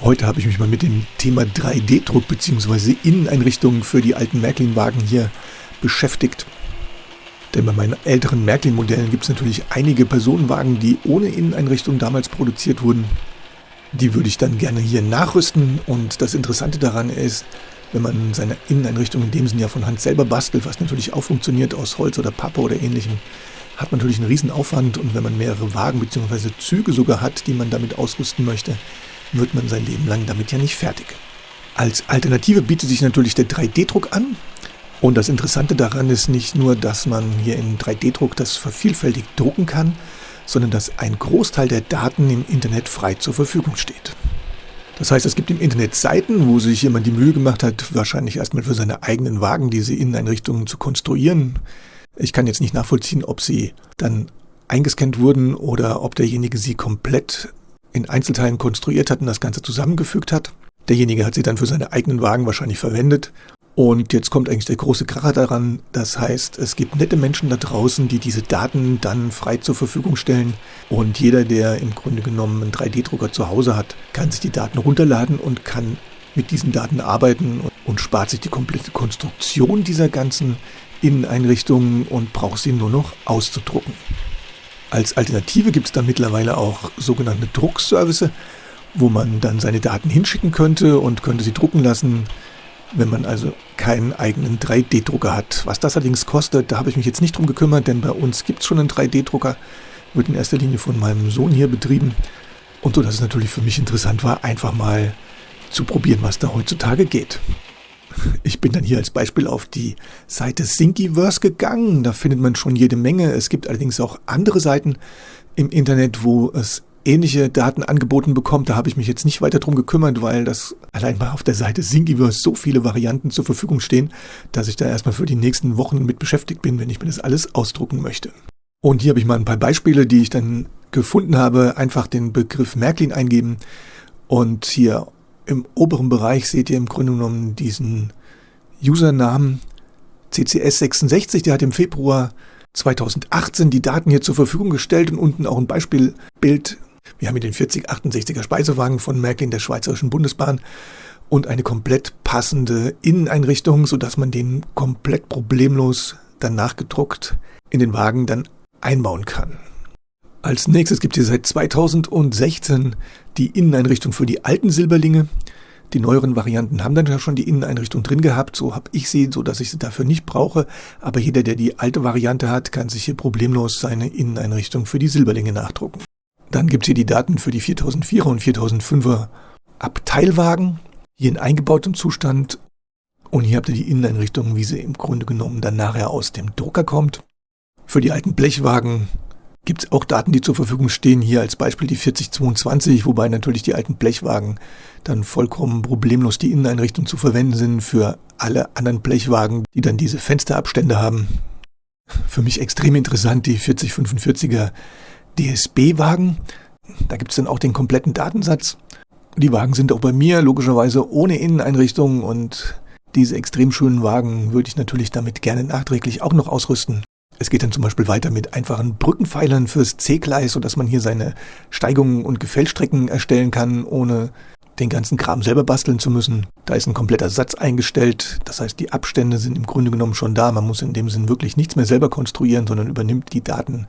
Heute habe ich mich mal mit dem Thema 3D-Druck bzw. Inneneinrichtungen für die alten Märklin-Wagen hier beschäftigt. Denn bei meinen älteren Märklin-Modellen gibt es natürlich einige Personenwagen, die ohne Inneneinrichtung damals produziert wurden. Die würde ich dann gerne hier nachrüsten, und das Interessante daran ist, wenn man seine Inneneinrichtung in dem Sinne ja von Hand selber bastelt, was natürlich auch funktioniert aus Holz oder Pappe oder ähnlichem, hat man natürlich einen riesen Aufwand, und wenn man mehrere Wagen bzw. Züge sogar hat, die man damit ausrüsten möchte, wird man sein Leben lang damit ja nicht fertig. Als Alternative bietet sich natürlich der 3D-Druck an. Und das Interessante daran ist nicht nur, dass man hier in 3D-Druck das vervielfältigt drucken kann, sondern dass ein Großteil der Daten im Internet frei zur Verfügung steht. Das heißt, es gibt im Internet Seiten, wo sich jemand die Mühe gemacht hat, wahrscheinlich erstmal für seine eigenen Wagen diese Inneneinrichtungen zu konstruieren. Ich kann jetzt nicht nachvollziehen, ob sie dann eingescannt wurden oder ob derjenige sie komplett in Einzelteilen konstruiert hat und das Ganze zusammengefügt hat. Derjenige hat sie dann für seine eigenen Wagen wahrscheinlich verwendet. Und jetzt kommt eigentlich der große Kracher daran. Das heißt, es gibt nette Menschen da draußen, die diese Daten dann frei zur Verfügung stellen. Und jeder, der im Grunde genommen einen 3D-Drucker zu Hause hat, kann sich die Daten runterladen und kann mit diesen Daten arbeiten und spart sich die komplette Konstruktion dieser ganzen Inneneinrichtungen und braucht sie nur noch auszudrucken. Als Alternative gibt es dann mittlerweile auch sogenannte Druckservice, wo man dann seine Daten hinschicken könnte und könnte sie drucken lassen, wenn man also keinen eigenen 3D-Drucker hat. Was das allerdings kostet, da habe ich mich jetzt nicht drum gekümmert, denn bei uns gibt es schon einen 3D-Drucker, wird in erster Linie von meinem Sohn hier betrieben. Und so, dass es natürlich für mich interessant war, einfach mal zu probieren, was da heutzutage geht. Ich bin dann hier als Beispiel auf die Seite Thingiverse gegangen. Da findet man schon jede Menge. Es gibt allerdings auch andere Seiten im Internet, wo es ähnliche Daten angeboten bekommt. Da habe ich mich jetzt nicht weiter drum gekümmert, weil das allein mal auf der Seite Thingiverse so viele Varianten zur Verfügung stehen, dass ich da erstmal für die nächsten Wochen mit beschäftigt bin, wenn ich mir das alles ausdrucken möchte. Und hier habe ich mal ein paar Beispiele, die ich dann gefunden habe. Einfach den Begriff Märklin eingeben und hier im oberen Bereich seht ihr im Grunde genommen diesen Usernamen CCS66, der hat im Februar 2018 die Daten hier zur Verfügung gestellt und unten auch ein Beispielbild. Wir haben hier den 4068er Speisewagen von Märklin, der Schweizerischen Bundesbahn, und eine komplett passende Inneneinrichtung, sodass man den komplett problemlos dann nachgedruckt in den Wagen dann einbauen kann. Als nächstes gibt es seit 2016 die Inneneinrichtung für die alten Silberlinge. Die neueren Varianten haben dann ja schon die Inneneinrichtung drin gehabt. So habe ich sie, so dass ich sie dafür nicht brauche. Aber jeder, der die alte Variante hat, kann sich hier problemlos seine Inneneinrichtung für die Silberlinge nachdrucken. Dann gibt es hier die Daten für die 4004er und 4005er Abteilwagen, hier in eingebautem Zustand. Und hier habt ihr die Inneneinrichtung, wie sie im Grunde genommen dann nachher aus dem Drucker kommt. Für die alten Blechwagen gibt es auch Daten, die zur Verfügung stehen. Hier als Beispiel die 4022, wobei natürlich die alten Blechwagen dann vollkommen problemlos die Inneneinrichtung zu verwenden sind für alle anderen Blechwagen, die dann diese Fensterabstände haben. Für mich extrem interessant die 4045er DSB-Wagen. Da gibt es dann auch den kompletten Datensatz. Die Wagen sind auch bei mir logischerweise ohne Inneneinrichtung, und diese extrem schönen Wagen würde ich natürlich damit gerne nachträglich auch noch ausrüsten. Es geht dann zum Beispiel weiter mit einfachen Brückenpfeilern fürs C-Gleis, sodass man hier seine Steigungen und Gefällstrecken erstellen kann, ohne den ganzen Kram selber basteln zu müssen. Da ist ein kompletter Satz eingestellt, das heißt, die Abstände sind im Grunde genommen schon da. Man muss in dem Sinn wirklich nichts mehr selber konstruieren, sondern übernimmt die Daten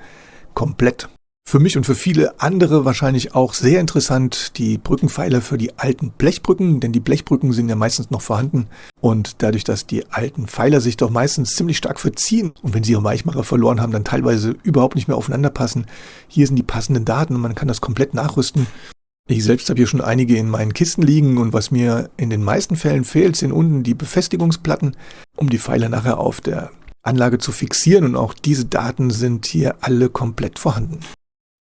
komplett. Für mich und für viele andere wahrscheinlich auch sehr interessant die Brückenpfeiler für die alten Blechbrücken, denn die Blechbrücken sind ja meistens noch vorhanden, und dadurch, dass die alten Pfeiler sich doch meistens ziemlich stark verziehen und wenn sie ihren Weichmacher verloren haben, dann teilweise überhaupt nicht mehr aufeinander passen. Hier sind die passenden Daten und man kann das komplett nachrüsten. Ich selbst habe hier schon einige in meinen Kisten liegen, und was mir in den meisten Fällen fehlt, sind unten die Befestigungsplatten, um die Pfeiler nachher auf der Anlage zu fixieren, und auch diese Daten sind hier alle komplett vorhanden.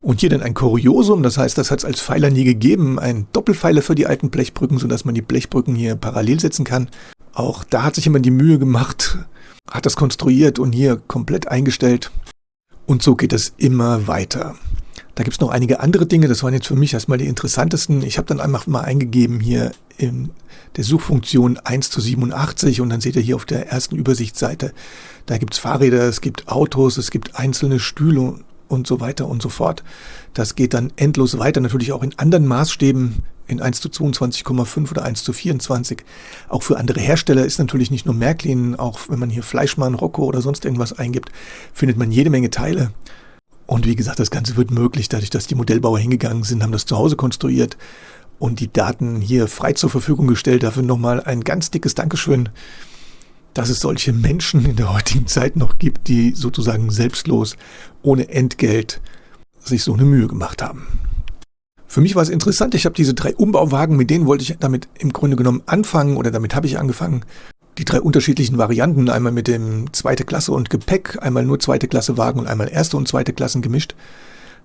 Und hier dann ein Kuriosum, das heißt, das hat es als Pfeiler nie gegeben, ein Doppelpfeiler für die alten Blechbrücken, sodass man die Blechbrücken hier parallel setzen kann. Auch da hat sich jemand die Mühe gemacht, hat das konstruiert und hier komplett eingestellt. Und so geht es immer weiter. Da gibt es noch einige andere Dinge, das waren jetzt für mich erstmal die interessantesten. Ich habe dann einfach mal eingegeben hier in der Suchfunktion 1:87 und dann seht ihr hier auf der ersten Übersichtsseite, da gibt es Fahrräder, es gibt Autos, es gibt einzelne Stühle und so weiter und so fort. Das geht dann endlos weiter, natürlich auch in anderen Maßstäben. in 1:22,5 oder 1:24. Auch für andere Hersteller ist natürlich nicht nur Märklin, auch wenn man hier Fleischmann, Rocco oder sonst irgendwas eingibt, findet man jede Menge Teile. Und wie gesagt, das Ganze wird möglich, dadurch, dass die Modellbauer hingegangen sind, haben das zu Hause konstruiert und die Daten hier frei zur Verfügung gestellt. Dafür nochmal ein ganz dickes Dankeschön, dass es solche Menschen in der heutigen Zeit noch gibt, die sozusagen selbstlos, ohne Entgelt, sich so eine Mühe gemacht haben. Für mich war es interessant, ich habe diese 3 Umbauwagen, mit denen wollte ich damit im Grunde genommen anfangen, oder damit habe ich angefangen. Die 3 unterschiedlichen Varianten, einmal mit dem 2. Klasse und Gepäck, einmal nur 2. Klasse Wagen und einmal 1. und 2. Klassen gemischt.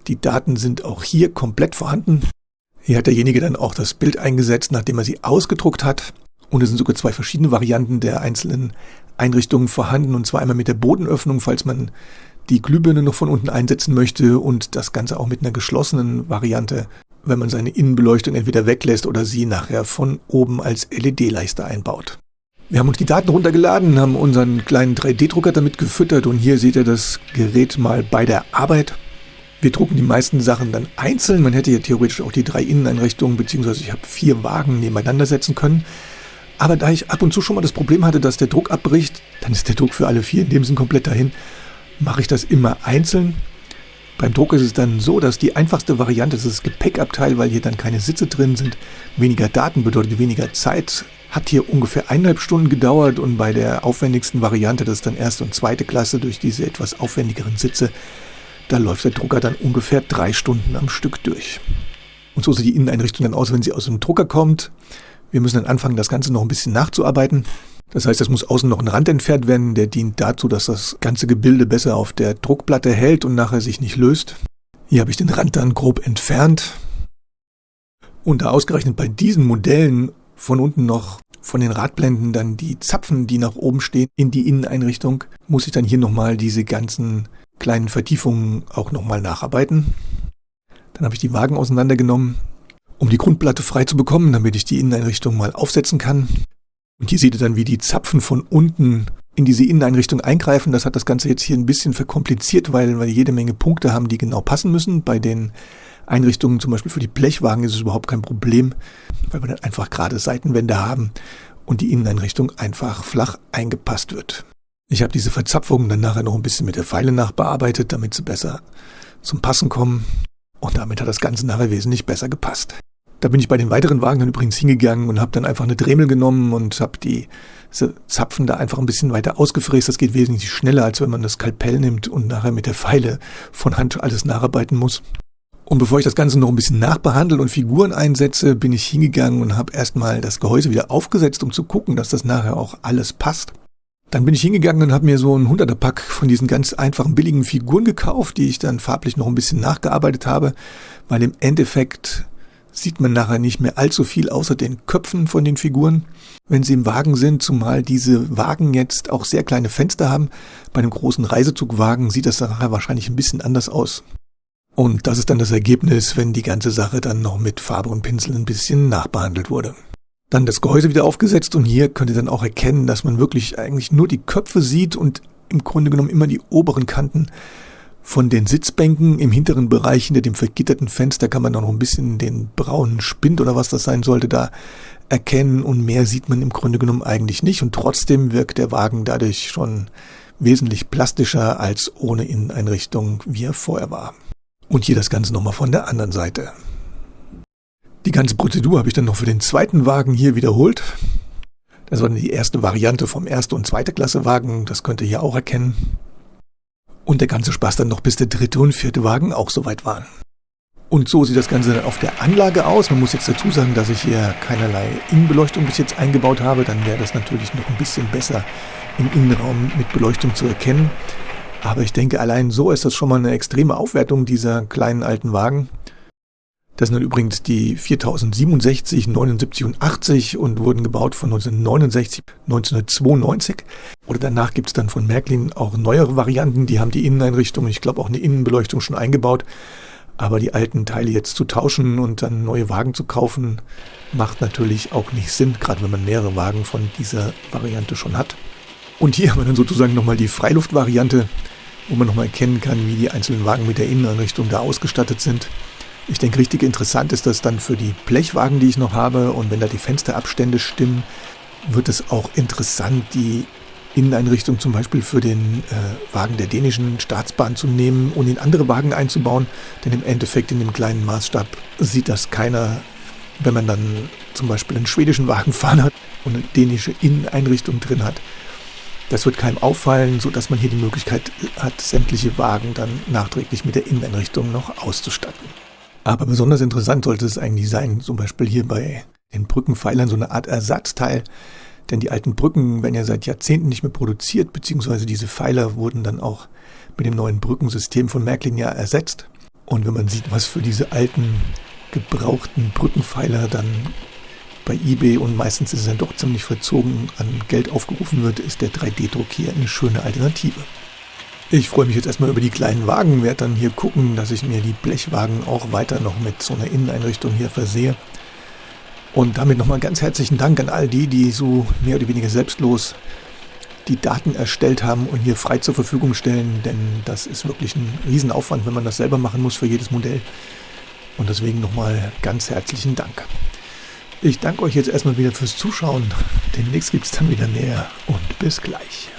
Die Daten sind auch hier komplett vorhanden. Hier hat derjenige dann auch das Bild eingesetzt, nachdem er sie ausgedruckt hat. Und es sind sogar 2 verschiedene Varianten der einzelnen Einrichtungen vorhanden. Und zwar einmal mit der Bodenöffnung, falls man die Glühbirne noch von unten einsetzen möchte, und das Ganze auch mit einer geschlossenen Variante, wenn man seine Innenbeleuchtung entweder weglässt oder sie nachher von oben als LED-Leiste einbaut. Wir haben uns die Daten runtergeladen, haben unseren kleinen 3D-Drucker damit gefüttert und hier seht ihr das Gerät mal bei der Arbeit. Wir drucken die meisten Sachen dann einzeln. Man hätte ja theoretisch auch die 3 Inneneinrichtungen, beziehungsweise ich habe 4 Wagen nebeneinander setzen können. Aber da ich ab und zu schon mal das Problem hatte, dass der Druck abbricht, dann ist der Druck für alle 4 in dem Sinn komplett dahin, mache ich das immer einzeln. Beim Druck ist es dann so, dass die einfachste Variante, das ist das Gepäckabteil, weil hier dann keine Sitze drin sind, weniger Daten bedeutet weniger Zeit, hat hier ungefähr 1,5 Stunden gedauert, und bei der aufwendigsten Variante, das ist dann 1. und 2. Klasse durch diese etwas aufwendigeren Sitze, da läuft der Drucker dann ungefähr 3 Stunden am Stück durch. Und so sieht die Inneneinrichtung dann aus, wenn sie aus dem Drucker kommt. Wir müssen dann anfangen, das Ganze noch ein bisschen nachzuarbeiten. Das heißt, es muss außen noch ein Rand entfernt werden, der dient dazu, dass das ganze Gebilde besser auf der Druckplatte hält und nachher sich nicht löst. Hier habe ich den Rand dann grob entfernt. Und da ausgerechnet bei diesen Modellen von unten noch von den Radblenden dann die Zapfen, die nach oben stehen, in die Inneneinrichtung, muss ich dann hier nochmal diese ganzen kleinen Vertiefungen auch nochmal nacharbeiten. Dann habe ich die Wagen auseinandergenommen, um die Grundplatte frei zu bekommen, damit ich die Inneneinrichtung mal aufsetzen kann. Und hier seht ihr dann, wie die Zapfen von unten in diese Inneneinrichtung eingreifen. Das hat das Ganze jetzt hier ein bisschen verkompliziert, weil wir jede Menge Punkte haben, die genau passen müssen. Bei den Einrichtungen, zum Beispiel für die Blechwagen, ist es überhaupt kein Problem, weil wir dann einfach gerade Seitenwände haben und die Inneneinrichtung einfach flach eingepasst wird. Ich habe diese Verzapfungen dann nachher noch ein bisschen mit der Feile nachbearbeitet, damit sie besser zum Passen kommen. Und damit hat das Ganze nachher wesentlich besser gepasst. Da bin ich bei den weiteren Wagen dann übrigens hingegangen und habe dann einfach eine Dremel genommen und habe diese Zapfen da einfach ein bisschen weiter ausgefräst. Das geht wesentlich schneller, als wenn man das Skalpell nimmt und nachher mit der Feile von Hand alles nacharbeiten muss. Und bevor ich das Ganze noch ein bisschen nachbehandle und Figuren einsetze, bin ich hingegangen und habe erstmal das Gehäuse wieder aufgesetzt, um zu gucken, dass das nachher auch alles passt. Dann bin ich hingegangen und habe mir so ein 100er-Pack von diesen ganz einfachen, billigen Figuren gekauft, die ich dann farblich noch ein bisschen nachgearbeitet habe, weil im Endeffekt sieht man nachher nicht mehr allzu viel außer den Köpfen von den Figuren, wenn sie im Wagen sind, zumal diese Wagen jetzt auch sehr kleine Fenster haben. Bei einem großen Reisezugwagen sieht das dann nachher wahrscheinlich ein bisschen anders aus. Und das ist dann das Ergebnis, wenn die ganze Sache dann noch mit Farbe und Pinsel ein bisschen nachbehandelt wurde. Dann das Gehäuse wieder aufgesetzt und hier könnt ihr dann auch erkennen, dass man wirklich eigentlich nur die Köpfe sieht und im Grunde genommen immer die oberen Kanten von den Sitzbänken. Im hinteren Bereich hinter dem vergitterten Fenster kann man auch noch ein bisschen den braunen Spind oder was das sein sollte da erkennen und mehr sieht man im Grunde genommen eigentlich nicht und trotzdem wirkt der Wagen dadurch schon wesentlich plastischer als ohne Inneneinrichtung, wie er vorher war. Und hier das Ganze nochmal von der anderen Seite. Die ganze Prozedur habe ich dann noch für den zweiten Wagen hier wiederholt. Das war die erste Variante vom 1. und 2. Klasse Wagen, das könnt ihr hier auch erkennen. Und der ganze Spaß dann noch bis der 3. und 4. Wagen auch soweit waren. Und so sieht das Ganze dann auf der Anlage aus. Man muss jetzt dazu sagen, dass ich hier keinerlei Innenbeleuchtung bis jetzt eingebaut habe. Dann wäre das natürlich noch ein bisschen besser im Innenraum mit Beleuchtung zu erkennen. Aber ich denke, allein so ist das schon mal eine extreme Aufwertung dieser kleinen alten Wagen. Das sind dann übrigens die 4067, 79 und 80 und wurden gebaut von 1969, 1992. Oder danach gibt es dann von Märklin auch neuere Varianten, die haben die Inneneinrichtung, ich glaube auch eine Innenbeleuchtung schon eingebaut. Aber die alten Teile jetzt zu tauschen und dann neue Wagen zu kaufen, macht natürlich auch nicht Sinn, gerade wenn man mehrere Wagen von dieser Variante schon hat. Und hier haben wir dann sozusagen nochmal die Freiluftvariante, wo man nochmal erkennen kann, wie die einzelnen Wagen mit der Inneneinrichtung da ausgestattet sind. Ich denke, richtig interessant ist das dann für die Blechwagen, die ich noch habe. Und wenn da die Fensterabstände stimmen, wird es auch interessant, die Inneneinrichtung zum Beispiel für den Wagen der dänischen Staatsbahn zu nehmen und in andere Wagen einzubauen. Denn im Endeffekt in dem kleinen Maßstab sieht das keiner, wenn man dann zum Beispiel einen schwedischen Wagen fahren hat und eine dänische Inneneinrichtung drin hat. Das wird keinem auffallen, sodass man hier die Möglichkeit hat, sämtliche Wagen dann nachträglich mit der Inneneinrichtung noch auszustatten. Aber besonders interessant sollte es eigentlich sein, zum Beispiel hier bei den Brückenpfeilern so eine Art Ersatzteil. Denn die alten Brücken werden ja seit Jahrzehnten nicht mehr produziert, beziehungsweise diese Pfeiler wurden dann auch mit dem neuen Brückensystem von Märklin ja ersetzt. Und wenn man sieht, was für diese alten, gebrauchten Brückenpfeiler dann bei eBay und meistens ist es dann doch ziemlich verzogen an Geld aufgerufen wird, ist der 3D-Druck hier eine schöne Alternative. Ich freue mich jetzt erstmal über die kleinen Wagen, werde dann hier gucken, dass ich mir die Blechwagen auch weiter noch mit so einer Inneneinrichtung hier versehe. Und damit nochmal ganz herzlichen Dank an all die, die so mehr oder weniger selbstlos die Daten erstellt haben und hier frei zur Verfügung stellen, denn das ist wirklich ein Riesenaufwand, wenn man das selber machen muss für jedes Modell. Und deswegen nochmal ganz herzlichen Dank. Ich danke euch jetzt erstmal wieder fürs Zuschauen. Demnächst gibt es dann wieder mehr und bis gleich.